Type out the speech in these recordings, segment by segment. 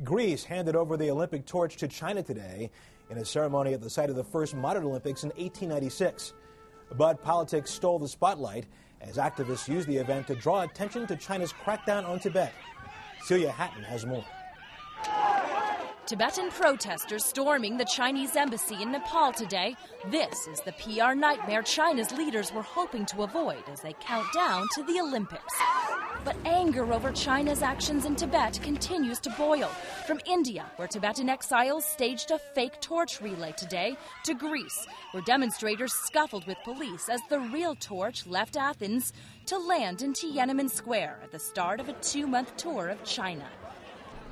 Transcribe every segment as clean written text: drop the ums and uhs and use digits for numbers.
Greece handed over the Olympic torch to China today in a ceremony at the site of the first modern Olympics in 1896. But politics stole the spotlight as activists used the event to draw attention to China's crackdown on Tibet. Celia Hatton has more. Tibetan protesters storming the Chinese embassy in Nepal today. This is the PR nightmare China's leaders were hoping to avoid as they count down to the Olympics. But anger over China's actions in Tibet continues to boil. From India, where Tibetan exiles staged a fake torch relay today, to Greece, where demonstrators scuffled with police as the real torch left Athens to land in Tiananmen Square at the start of a 2-month tour of China.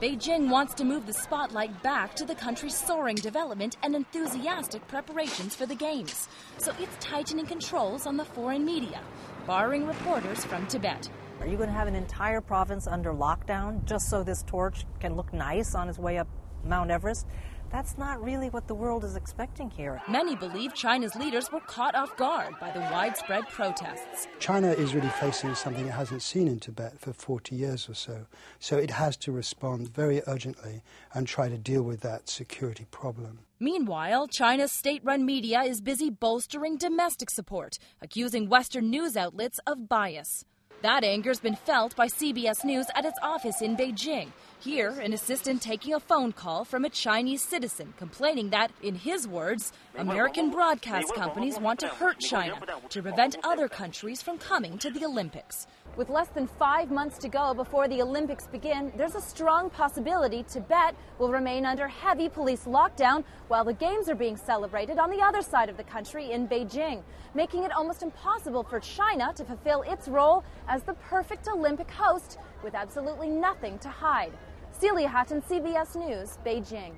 Beijing wants to move the spotlight back to the country's soaring development and enthusiastic preparations for the Games. So it's tightening controls on the foreign media, barring reporters from Tibet. Are you going to have an entire province under lockdown just so this torch can look nice on its way up Mount Everest? That's not really what the world is expecting here. Many believe China's leaders were caught off guard by the widespread protests. China is really facing something it hasn't seen in Tibet for 40 years or so. So it has to respond very urgently and try to deal with that security problem. Meanwhile, China's state-run media is busy bolstering domestic support, accusing Western news outlets of bias. That anger's been felt by CBS News at its office in Beijing. Here, an assistant taking a phone call from a Chinese citizen complaining that, in his words, American broadcast companies want to hurt China to prevent other countries from coming to the Olympics. With less than 5 months to go before the Olympics begin, there's a strong possibility Tibet will remain under heavy police lockdown while the Games are being celebrated on the other side of the country in Beijing, making it almost impossible for China to fulfill its role as the perfect Olympic host with absolutely nothing to hide. Celia Hatton, CBS News, Beijing.